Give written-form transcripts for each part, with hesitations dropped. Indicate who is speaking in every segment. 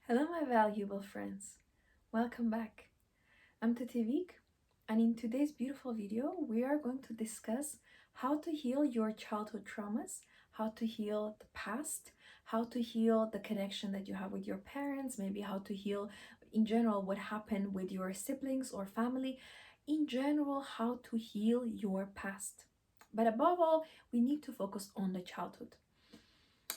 Speaker 1: Hello, my valuable friends. Welcome back. I'm Tativik, and in today's beautiful video, we are going to discuss how to heal your childhood traumas, how to heal the past, how to heal the connection that you have with your parents, maybe how to heal in general what happened with your siblings or family, in general, how to heal your past. But above all, we need to focus on the childhood.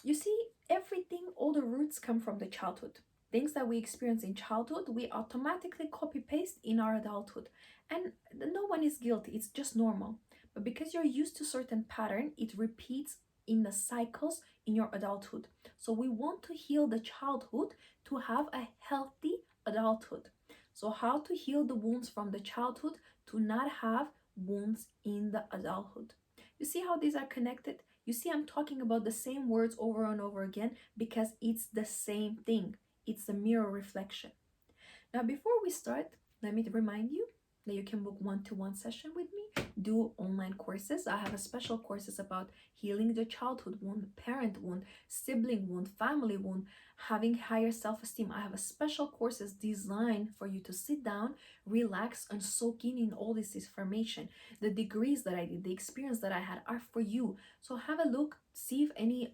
Speaker 1: You see, everything, all the roots come from the childhood. Things that we experience in childhood, we automatically copy paste in our adulthood. And no one is guilty, it's just normal. But because you're used to certain pattern, it repeats in the cycles in your adulthood. So we want to heal the childhood to have a healthy adulthood. So how to heal the wounds from the childhood to not have wounds in the adulthood. You see how these are connected? You see, I'm talking about the same words over and over again because it's the same thing. It's a mirror reflection. Now, before we start, let me remind you that you can book one-to-one session with me, do online courses. I have a special courses about healing the childhood wound, parent wound, sibling wound, family wound, having higher self-esteem. I have a special courses designed for you to sit down, relax, and soak in all this information. The degrees that I did, the experience that I had are for you. So have a look, see if any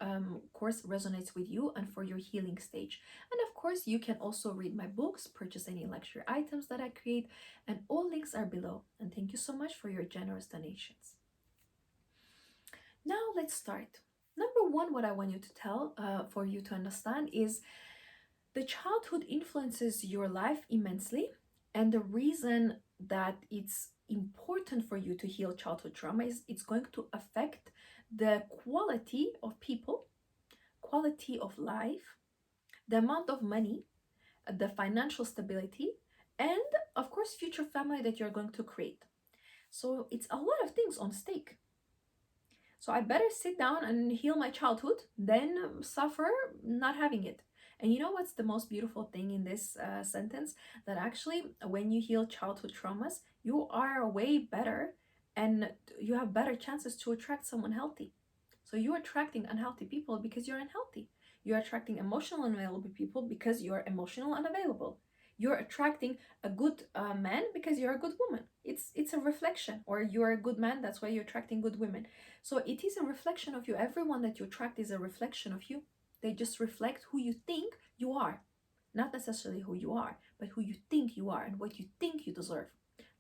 Speaker 1: course resonates with you and for your healing stage. And of course, you can also read my books, purchase any luxury items that I create, and all links are below. And thank you so much for your generous donations. Now let's start. Number one, what I want you to tell for you to understand is the childhood influences your life immensely. And the reason that it's important for you to heal childhood trauma is it's going to affect the quality of people, quality of life, the amount of money, the financial stability, and of course, future family that you're going to create. So it's a lot of things on stake. So I better sit down and heal my childhood than suffer not having it. And you know what's the most beautiful thing in this sentence? That actually, when you heal childhood traumas, you are way better and you have better chances to attract someone healthy. So you're attracting unhealthy people because you're unhealthy. You're attracting emotional unavailable people because you're emotional unavailable. You're attracting a good man because you're a good woman. It's a reflection. Or you're a good man, that's why you're attracting good women. So it is a reflection of you. Everyone that you attract is a reflection of you. They just reflect who you think you are. Not necessarily who you are, but who you think you are and what you think you deserve.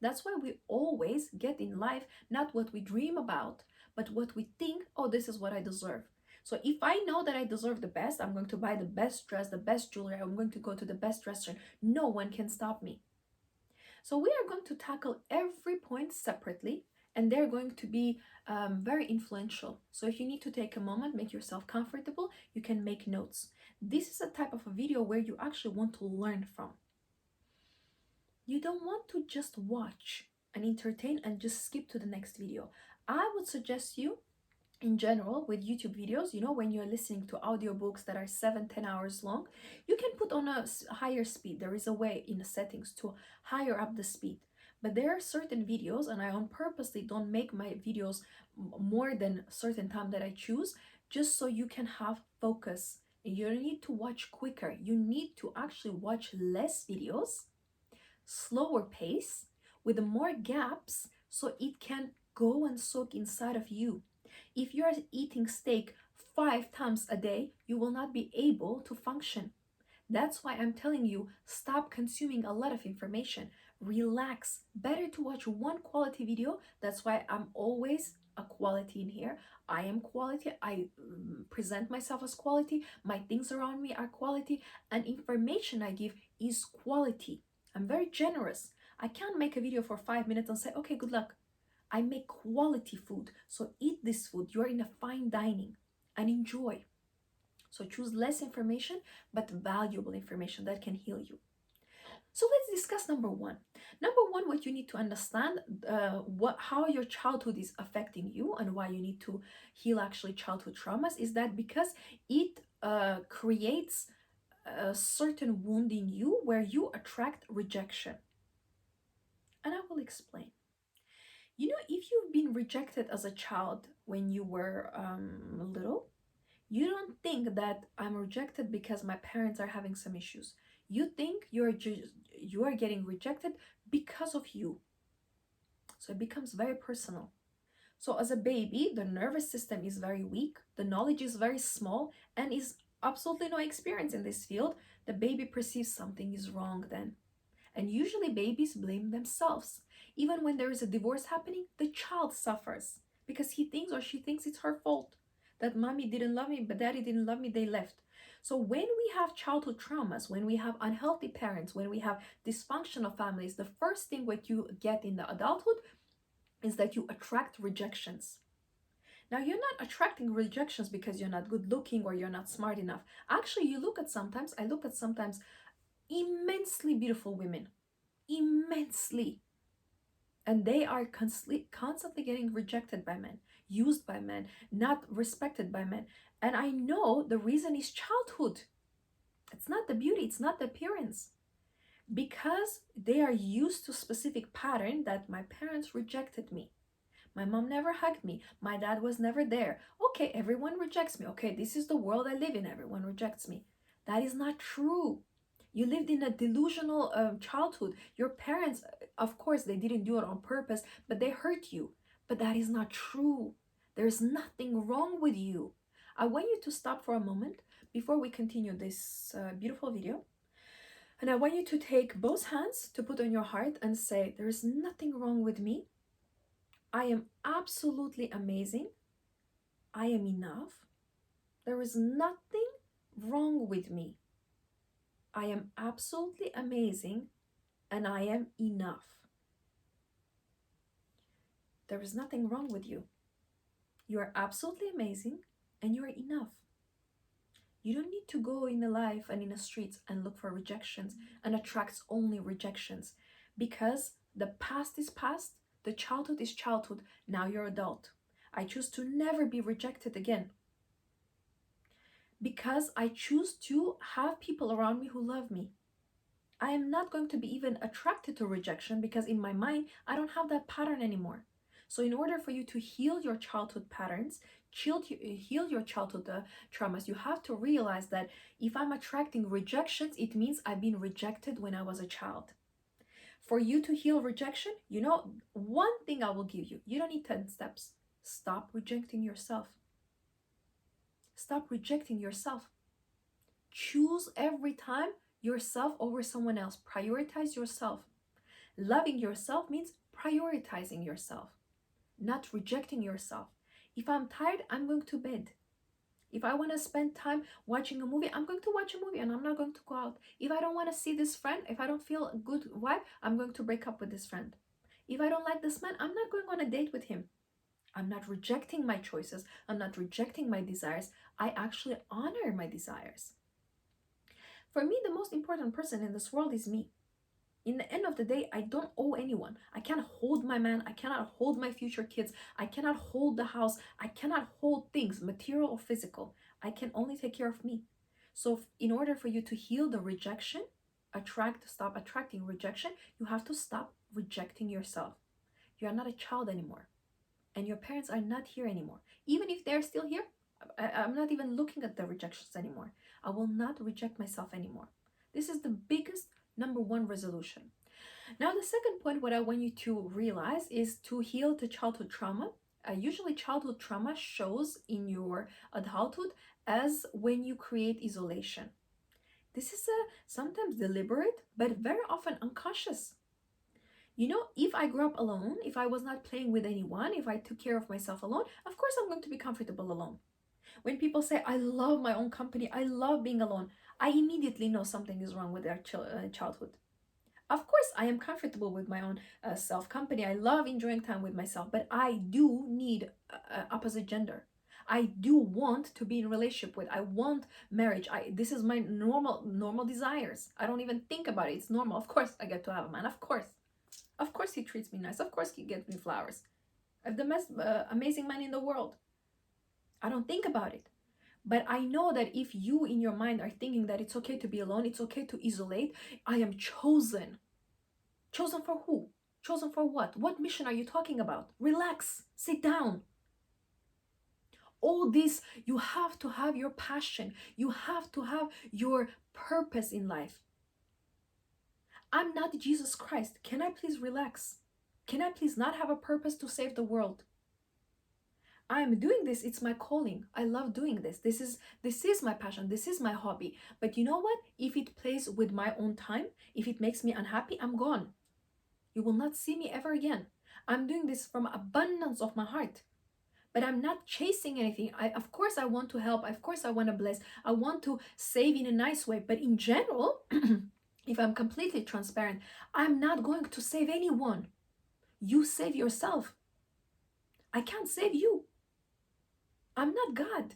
Speaker 1: That's why we always get in life not what we dream about, but what we think, oh, this is what I deserve. So if I know that I deserve the best, I'm going to buy the best dress, the best jewelry, I'm going to go to the best restaurant. No one can stop me. So we are going to tackle every point separately, and they're going to be very influential. So if you need to take a moment, make yourself comfortable, you can make notes. This is a type of a video where you actually want to learn from. You don't want to just watch and entertain and just skip to the next video. I would suggest you in general with YouTube videos, when you're listening to audiobooks that are 7-10 hours long, you can put on a higher speed. There is a way in the settings to higher up the speed. But there are certain videos, and I on purposely don't make my videos more than a certain time that I choose, just so you can have focus. You don't need to watch quicker. You need to actually watch less videos, slower pace, with more gaps, so it can go and soak inside of you. If you are eating steak 5 times a day, you will not be able to function. That's why I'm telling you, stop consuming a lot of information. Relax. Better to watch one quality video. That's why I'm always a quality in here. I am quality. I present myself as quality. My things around me are quality. And information I give is quality. I'm very generous. I can't make a video for 5 minutes and say, okay, good luck. I make quality food. So eat this food. You're in a fine dining and enjoy. So choose less information, but valuable information that can heal you. So let's discuss number one. Number one, what you need to understand, how your childhood is affecting you and why you need to heal actually childhood traumas is that because it creates a certain wound in you where you attract rejection. And I will explain. If you've been rejected as a child when you were little, You don't think that I'm rejected because my parents are having some issues. You think you are getting rejected because of you. So it becomes very personal. So as a baby, the nervous system is very weak, the knowledge is very small, and is absolutely no experience in this field. The baby perceives something is wrong then. And usually babies blame themselves. Even when there is a divorce happening, the child suffers because he thinks or she thinks it's her fault. That mommy didn't love me, but daddy didn't love me, they left. So when we have childhood traumas, when we have unhealthy parents, when we have dysfunctional families, the first thing what you get in the adulthood is that you attract rejections. Now, you're not attracting rejections because you're not good looking or you're not smart enough. Actually, I look at sometimes immensely beautiful women, immensely. And they are constantly getting rejected by men, used by men, not respected by men. And I know the reason is childhood. It's not the beauty, it's not the appearance. Because they are used to specific pattern that my parents rejected me. My mom never hugged me. My dad was never there. Okay, everyone rejects me. Okay, this is the world I live in. Everyone rejects me. That is not true. You lived in a delusional childhood. Your parents, of course, they didn't do it on purpose, but they hurt you. But that is not true. There's nothing wrong with you. I want you to stop for a moment before we continue this beautiful video. And I want you to take both hands to put on your heart and say, there is nothing wrong with me. I am absolutely amazing. I am enough. There is nothing wrong with me. I am absolutely amazing and I am enough. There is nothing wrong with you. You are absolutely amazing and you are enough. You don't need to go in the life and in the streets and look for rejections and attracts only rejections, because the past is past, the childhood is childhood, now you're adult. I choose to never be rejected again, because I choose to have people around me who love me. I am not going to be even attracted to rejection because in my mind, I don't have that pattern anymore. So in order for you to heal your childhood patterns, heal your childhood traumas, you have to realize that if I'm attracting rejections, it means I've been rejected when I was a child. For you to heal rejection, one thing I will give you, you don't need 10 steps. Stop rejecting yourself. Stop rejecting yourself. Choose every time yourself over someone else. Prioritize yourself. Loving yourself means prioritizing yourself, not rejecting yourself. If I'm tired, I'm going to bed. If I want to spend time watching a movie, I'm going to watch a movie and I'm not going to go out. If I don't want to see this friend, if I don't feel a good vibe, I'm going to break up with this friend. If I don't like this man, I'm not going on a date with him. I'm not rejecting my choices. I'm not rejecting my desires. I actually honor my desires. For me, the most important person in this world is me. In the end of the day, I don't owe anyone. I can't hold my man. I cannot hold my future kids. I cannot hold the house. I cannot hold things, material or physical. I can only take care of me. So in order for you to heal the rejection, stop attracting rejection, you have to stop rejecting yourself. You are not a child anymore. And your parents are not here anymore. Even if they're still here, I'm not even looking at the rejections anymore. I will not reject myself anymore. This is the biggest number one resolution. Now, the second point, what I want you to realize is to heal the childhood trauma. Usually, childhood trauma shows in your adulthood as when you create isolation. This is sometimes deliberate, but very often unconscious. If I grew up alone, if I was not playing with anyone, if I took care of myself alone, of course I'm going to be comfortable alone. When people say, I love my own company, I love being alone, I immediately know something is wrong with their childhood. Of course, I am comfortable with my own self-company. I love enjoying time with myself, but I do need opposite gender. I do want to be in a relationship with. I want marriage. This is my normal desires. I don't even think about it. It's normal. Of course, I get to have a man. Of course. Of course he treats me nice. Of course he gets me flowers. I'm the most amazing man in the world. I don't think about it. But I know that if you in your mind are thinking that it's okay to be alone, it's okay to isolate, I am chosen. Chosen for who? Chosen for what? What mission are you talking about? Relax. Sit down. all this, you have to have your passion. You have to have your purpose in life. I'm not Jesus Christ. Can I please relax? Can I please not have a purpose to save the world? I'm doing this. It's my calling. I love doing this. This is my passion. This is my hobby. But you know what? If it plays with my own time, if it makes me unhappy, I'm gone. You will not see me ever again. I'm doing this from abundance of my heart. But I'm not chasing anything. Of course I want to help. Of course I want to bless. I want to save in a nice way. But in general, if I'm completely transparent, I'm not going to save anyone. You save yourself. I can't save you. I'm not God.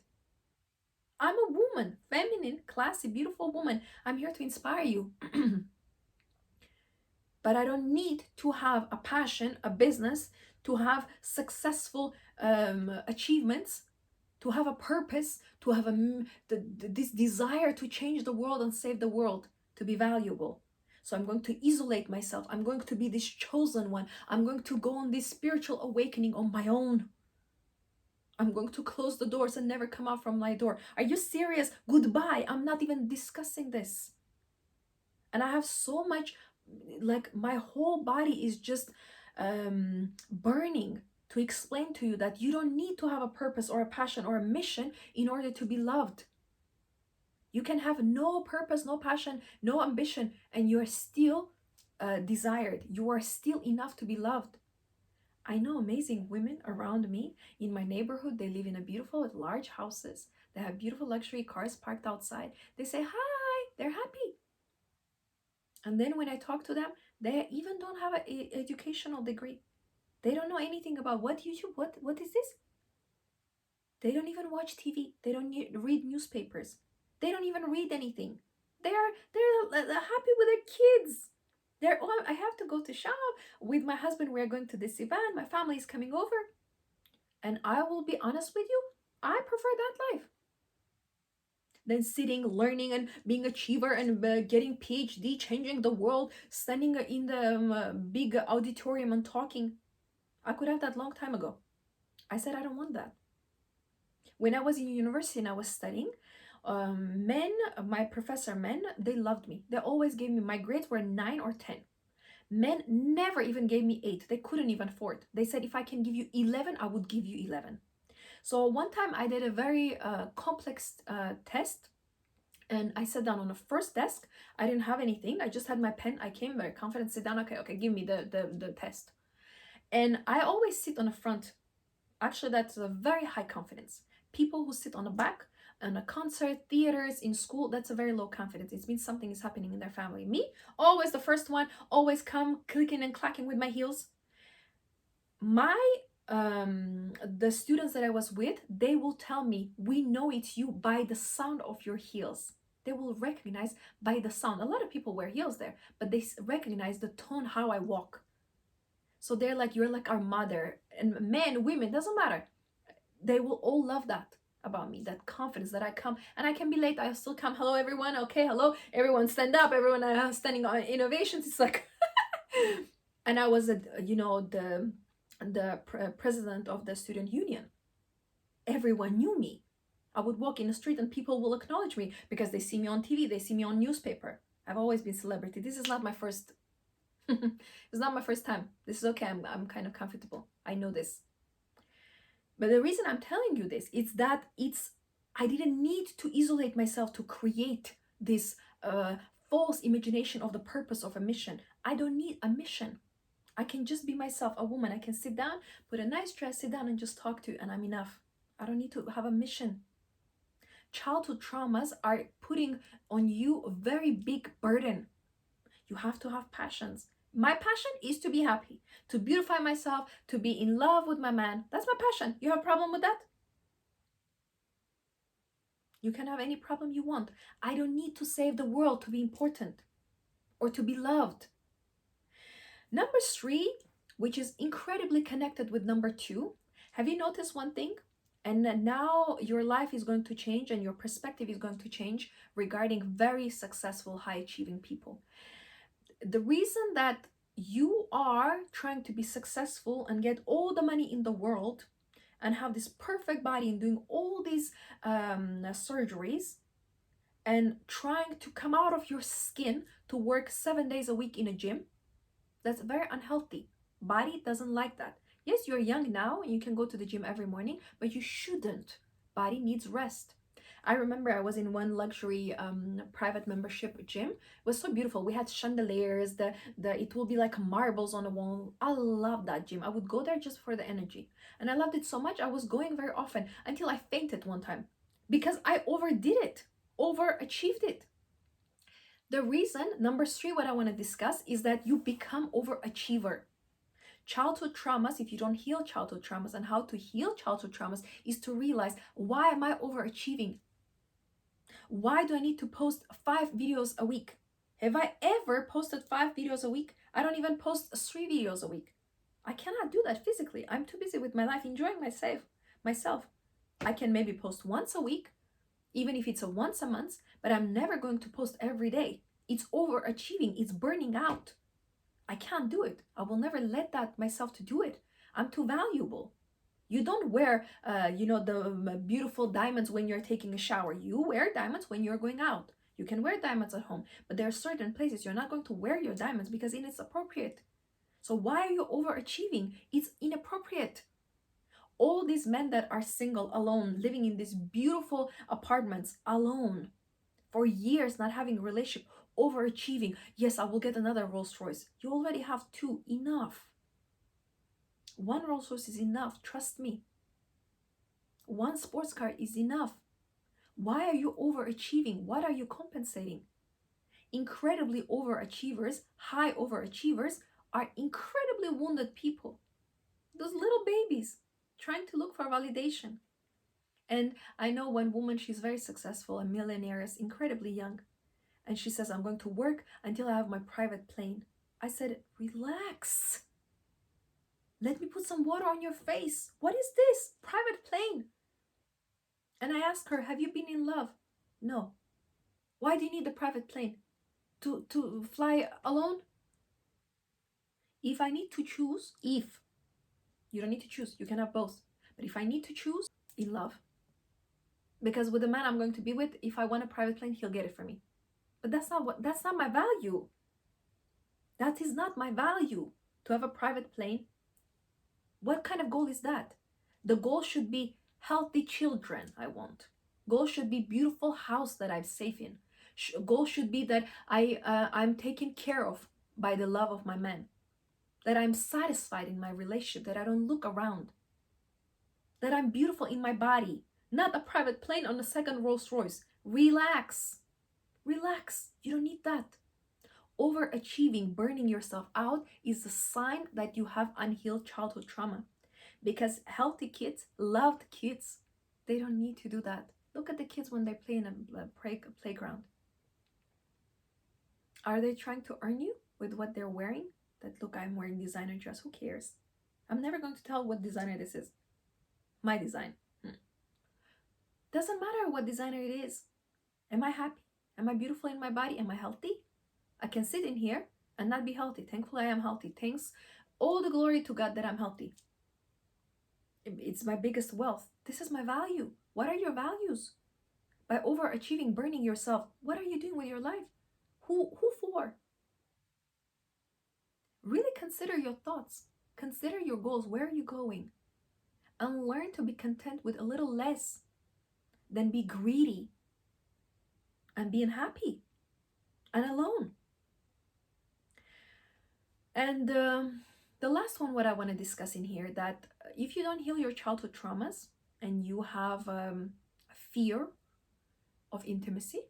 Speaker 1: I'm a woman, feminine, classy, beautiful woman. I'm here to inspire you. But I don't need to have a passion, a business, to have successful achievements, to have a purpose, to have this desire to change the world and save the world, to be valuable. So I'm going to isolate myself. I'm going to be this chosen one. I'm going to go on this spiritual awakening on my own. I'm going to close the doors and never come out from my door. Are you serious? Goodbye. I'm not even discussing this. And I have so much, like my whole body is just burning to explain to you that you don't need to have a purpose or a passion or a mission in order to be loved. You can have no purpose, no passion, no ambition, and you're still desired. You are still enough to be loved. I know amazing women around me in my neighborhood. They live in a beautiful, large houses. They have beautiful luxury cars parked outside. They say hi, they're happy. And then when I talk to them, they even don't have an educational degree. They don't know anything about what YouTube, what is this? They don't even watch TV. They don't read newspapers. They don't even read anything. They're happy with their kids. I have to go to shop with my husband. We're going to this event. My family is coming over. And I will be honest with you, I prefer that life than sitting, learning, and being achiever and getting PhD, changing the world, standing in the big auditorium and talking. I could have that long time ago. I said I don't want that. When I was in university and I was studying, my professor men, they loved me. They always gave me, my grades were 9 or 10. Men never even gave me 8. They couldn't even afford. They said if I can give you 11, I would give you 11. So one time I did a very complex test, and I sat down on the first desk. I didn't have anything. I just had my pen. I came very confident, sit down. Okay, give me the test. And I always sit on the front. Actually, that's a very high confidence. People who sit on the back, on a concert, theaters, in school, that's a very low confidence. It means something is happening in their family. Me, always the first one, always come clicking and clacking with my heels. The students that I was with, they will tell me, we know it's you by the sound of your heels. They will recognize by the sound. A lot of people wear heels there, but they recognize the tone, how I walk. So they're like, you're like our mother. And men, women, doesn't matter. They will all love that about me, that confidence that I come, and I can be late, I still come. Hello everyone. Okay, hello everyone, stand up. Everyone standing on innovations. It's like and I was the president of the student union. Everyone knew me. I would walk in the street and people will acknowledge me because they see me on TV, they see me on newspaper. I've always been celebrity. This is not my first it's not my first time. This is okay. I'm kind of comfortable. I know this. But the reason I'm telling you this is that I didn't need to isolate myself to create this false imagination of the purpose of a mission. I don't need a mission. I can just be myself, a woman. I can sit down, put a nice dress, sit down and just talk to you, and I'm enough. I don't need to have a mission. Childhood traumas are putting on you a very big burden. You have to have passions. My passion is to be happy, to beautify myself, to be in love with my man. That's my passion. You have a problem with that? You can have any problem you want. I don't need to save the world to be important or to be loved. Number 3, which is incredibly connected with number 2. Have you noticed one thing? And now your life is going to change and your perspective is going to change regarding very successful, high-achieving people. The reason that you are trying to be successful and get all the money in the world and have this perfect body and doing all these surgeries and trying to come out of your skin to work 7 days a week in a gym, that's very unhealthy. Body doesn't like that. Yes, you're young now and you can go to the gym every morning, but you shouldn't. Body needs rest. I remember I was in one luxury private membership gym. It was so beautiful. We had chandeliers. The it will be like marbles on the wall. I love that gym. I would go there just for the energy, and I loved it so much. I was going very often until I fainted one time because I overdid it, overachieved it. The reason, number three, what I want to discuss is that you become overachiever. Childhood traumas, if you don't heal childhood traumas, and how to heal childhood traumas is to realize, why am I overachieving? Why do I need to post 5 videos a week? Have I ever posted 5 videos a week? I don't even post 3 videos a week. I cannot do that physically. I'm too busy with my life, enjoying myself. I can maybe post once a week, even if it's a once a month, but I'm never going to post every day. It's overachieving. It's burning out. I can't do it. I will never let that myself to do it. I'm too valuable. You don't wear, the beautiful diamonds when you're taking a shower. You wear diamonds when you're going out. You can wear diamonds at home, but there are certain places you're not going to wear your diamonds because it's inappropriate. So why are you overachieving? It's inappropriate. All these men that are single, alone, living in these beautiful apartments alone for years, not having a relationship, overachieving. Yes, I will get another Rolls Royce. You already have 2. Enough. 1 Rolls Royce is enough. Trust me. 1 sports car is enough. Why are you overachieving? What are you compensating? Incredibly overachievers, high overachievers, are incredibly wounded people. Those little babies trying to look for validation. And I know one woman, she's very successful, a millionaire, is incredibly young. And she says, I'm going to work until I have my private plane. I said, relax. Let me put some water on your face. What is this? Private plane. And I asked her, have you been in love? No. Why do you need the private plane? To fly alone? If I need to choose, you don't need to choose, you can have both. But if I need to choose, in love. Because with the man I'm going to be with, if I want a private plane, he'll get it for me. But that's not my value. That is not my value, to have a private plane. What kind of goal is that? The goal should be healthy children I want. Goal should be beautiful house that I'm safe in. Goal should be that I'm taken care of by the love of my man. That I'm satisfied in my relationship, that I don't look around. That I'm beautiful in my body. Not a private plane on a second Rolls Royce. Relax. Relax. You don't need that. Overachieving, burning yourself out, is a sign that you have unhealed childhood trauma. Because healthy kids, loved kids, they don't need to do that. Look at the kids when they play in a playground. Are they trying to earn you with what they're wearing? That, look, I'm wearing designer dress. Who cares? I'm never going to tell what designer this is. My design. Doesn't matter what designer it is. Am I happy? Am I beautiful in my body? Am I healthy? I can sit in here and not be healthy. Thankfully, I am healthy. Thanks. All the glory to God that I'm healthy. It's my biggest wealth. This is my value. What are your values? By overachieving, burning yourself, what are you doing with your life? Who for? Really consider your thoughts. Consider your goals. Where are you going? And learn to be content with a little less than be greedy and being happy and alone. And the last one, what I want to discuss in here, that if you don't heal your childhood traumas and you have fear of intimacy,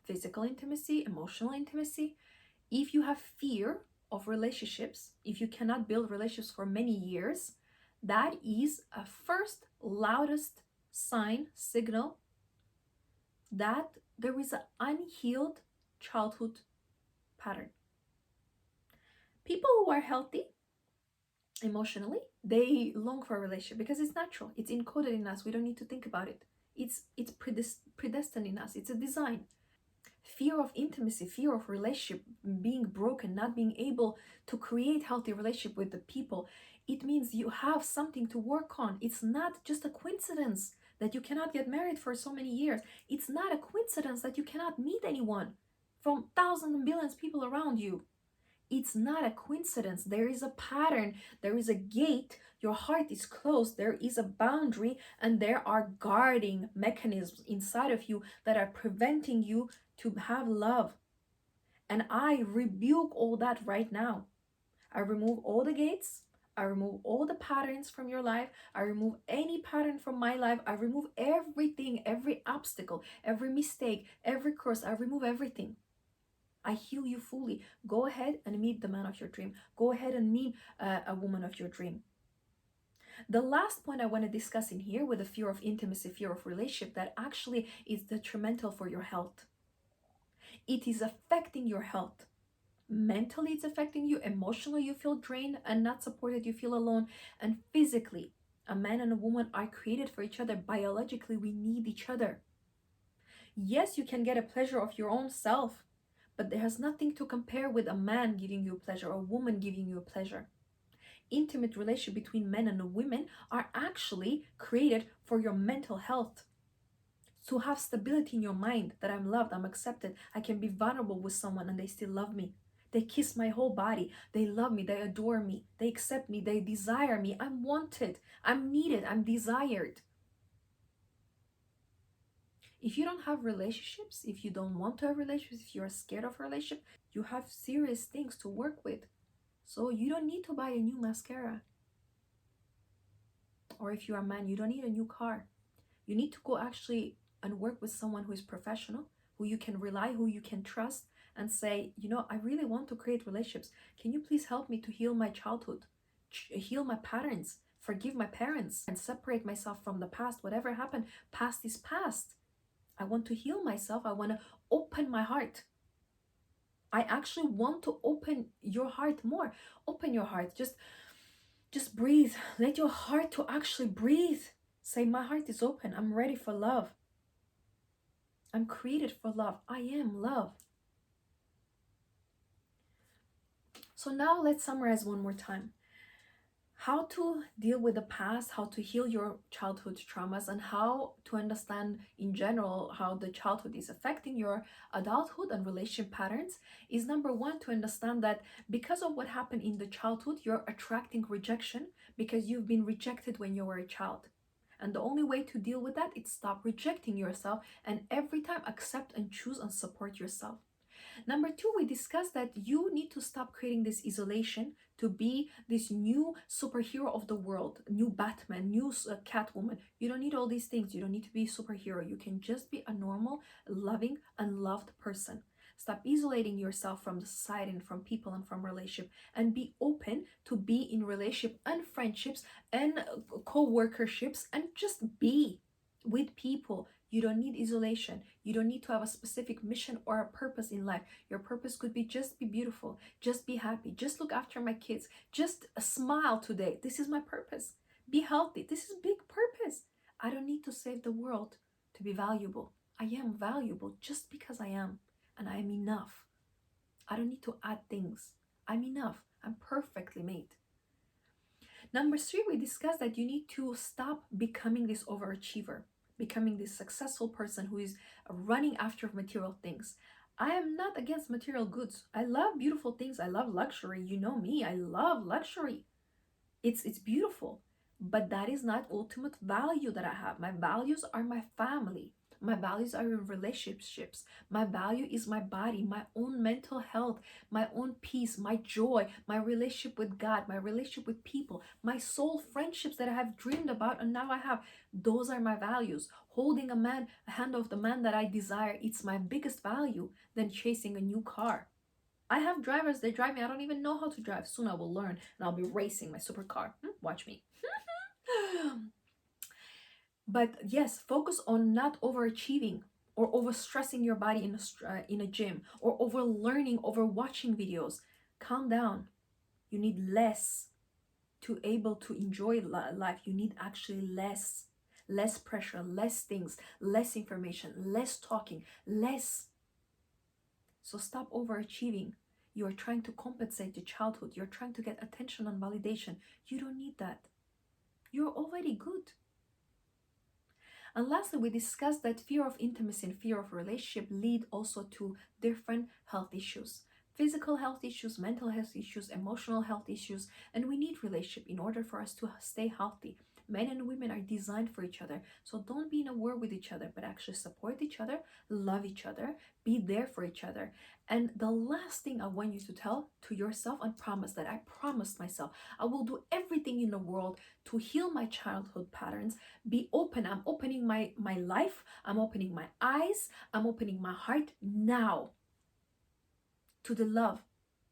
Speaker 1: physical intimacy, emotional intimacy, if you have fear of relationships, if you cannot build relationships for many years, that is a first loudest signal that there is an unhealed childhood pattern. People who are healthy emotionally, they long for a relationship because it's natural. It's encoded in us. We don't need to think about it. It's predestined in us. It's a design. Fear of intimacy, fear of relationship being broken, not being able to create healthy relationship with the people, It means you have something to work on. It's not just a coincidence that you cannot get married for so many years. It's not a coincidence that you cannot meet anyone from thousands and billions of people around you. It's not a coincidence. There is a pattern, there is a gate, your heart is closed, there is a boundary, and there are guarding mechanisms inside of you that are preventing you to have love. And I rebuke all that right now. I remove all the gates. I remove all the patterns from your life. I remove any pattern from my life. I remove everything, every obstacle, every mistake, every curse. I remove everything. I heal you fully. Go ahead and meet the man of your dream. Go ahead and meet a woman of your dream. The last point I want to discuss in here with the fear of intimacy, fear of relationship, that actually is detrimental for your health. It is affecting your health. Mentally, it's affecting you. Emotionally, you feel drained and not supported. You feel alone. And physically, a man and a woman are created for each other. Biologically, we need each other. Yes, you can get a pleasure of your own self, but there has nothing to compare with a man giving you pleasure or a woman giving you pleasure. Intimate relationship between men and women are actually created for your mental health. To have stability in your mind that I'm loved, I'm accepted, I can be vulnerable with someone and they still love me. They kiss my whole body. They love me. They adore me. They accept me. They desire me. I'm wanted. I'm needed. I'm desired. If you don't have relationships, if you don't want to have relationships, if you're scared of relationship, you have serious things to work with. So you don't need to buy a new mascara. Or if you're a man, you don't need a new car. You need to go actually and work with someone who is professional, who you can rely, who you can trust, and say, you know, I really want to create relationships. Can you please help me to heal my childhood, heal my patterns, forgive my parents, and separate myself from the past? Whatever happened, past is past. I want to heal myself. I want to open my heart. I actually want to open your heart more. Open your heart. Just breathe. Let your heart to actually breathe. Say, my heart is open. I'm ready for love. I'm created for love. I am love. So now let's summarize one more time. How to deal with the past, how to heal your childhood traumas, and how to understand in general how the childhood is affecting your adulthood and relationship patterns is number one, to understand that because of what happened in the childhood, you're attracting rejection because you've been rejected when you were a child. And the only way to deal with that is stop rejecting yourself and every time accept and choose and support yourself. Number two, we discussed that you need to stop creating this isolation to be this new superhero of the world, new Batman, new Catwoman. You don't need all these things. You don't need to be a superhero. You can just be a normal, loving, and loved person. Stop isolating yourself from the society and from people and from relationship, and be open to be in relationship and friendships and co-workerships and just be with people. You don't need isolation. You don't need to have a specific mission or a purpose in life. Your purpose could be just be beautiful, just be happy, just look after my kids, just smile today. This is my purpose. Be healthy. This is big purpose. I don't need to save the world to be valuable. I am valuable just because I am, and I am enough. I don't need to add things. I'm enough. I'm perfectly made. Number three, we discussed that you need to stop becoming this overachiever, becoming this successful person who is running after material things. I am not against material goods. I love beautiful things. I love luxury. You know me, I love luxury. It's beautiful, but that is not ultimate value that I have. My values are my family. My values are in relationships. My value is my body, my own mental health, my own peace, my joy, my relationship with God, my relationship with people, my soul friendships that I have dreamed about and now I have. Those are my values. Holding a hand of the man that I desire, it's my biggest value than chasing a new car. I have drivers, they drive me. I don't even know how to drive. Soon I will learn and I'll be racing my supercar. Watch me. But yes, focus on not overachieving or overstressing your body in a gym or over learning, over watching videos. Calm down. You need less to able to enjoy life. You need actually less pressure, less things, less information, less talking, less. So stop overachieving. You're trying to compensate your childhood. You're trying to get attention and validation. You don't need that. You're already good. And lastly, we discussed that fear of intimacy and fear of relationship lead also to different health issues. Physical health issues, mental health issues, emotional health issues, and we need relationship in order for us to stay healthy. Men and women are designed for each other. So don't be in a war with each other, but actually support each other, love each other, be there for each other. And the last thing I want you to tell to yourself and promise that I promised myself, I will do everything in the world to heal my childhood patterns. Be open. I'm opening my life. I'm opening my eyes. I'm opening my heart now to the love,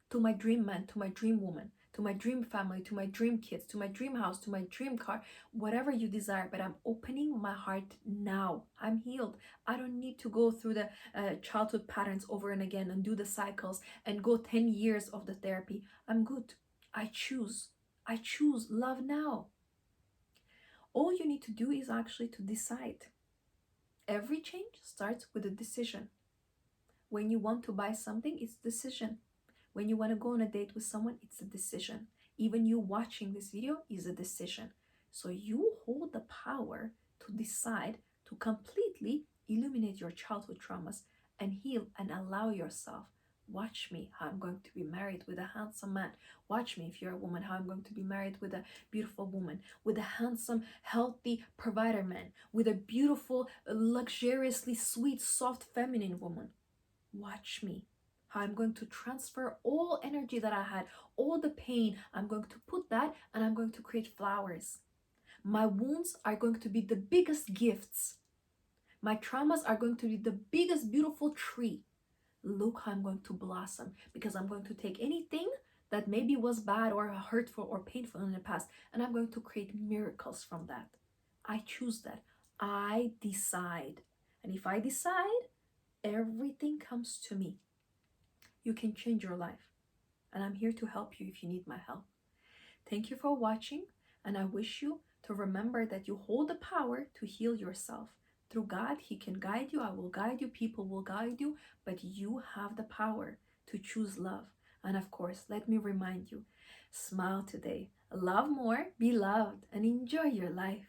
Speaker 1: to my dream man, to my dream woman, to my dream family, to my dream kids, to my dream house, to my dream car, whatever you desire. But I'm opening my heart now. I'm healed. I don't need to go through the childhood patterns over and again and do the cycles and go 10 years of the therapy. I'm good. I choose. I choose love now. All you need to do is actually to decide. Every change starts with a decision. When you want to buy something, it's a decision. When you want to go on a date with someone, it's a decision. Even you watching this video is a decision. So you hold the power to decide to completely illuminate your childhood traumas and heal and allow yourself. Watch me how I'm going to be married with a handsome man. Watch me if you're a woman how I'm going to be married with a beautiful woman, with a handsome, healthy provider man, with a beautiful, luxuriously sweet, soft, feminine woman. Watch me how I'm going to transfer all energy that I had, all the pain. I'm going to put that and I'm going to create flowers. My wounds are going to be the biggest gifts. My traumas are going to be the biggest beautiful tree. Look how I'm going to blossom, because I'm going to take anything that maybe was bad or hurtful or painful in the past, and I'm going to create miracles from that. I choose that. I decide. And if I decide, everything comes to me. You can change your life, and I'm here to help you if you need my help. Thank you for watching, and I wish you to remember that you hold the power to heal yourself. Through God, He can guide you. I will guide you. People will guide you, but you have the power to choose love. And of course, let me remind you, smile today, love more, be loved, and enjoy your life.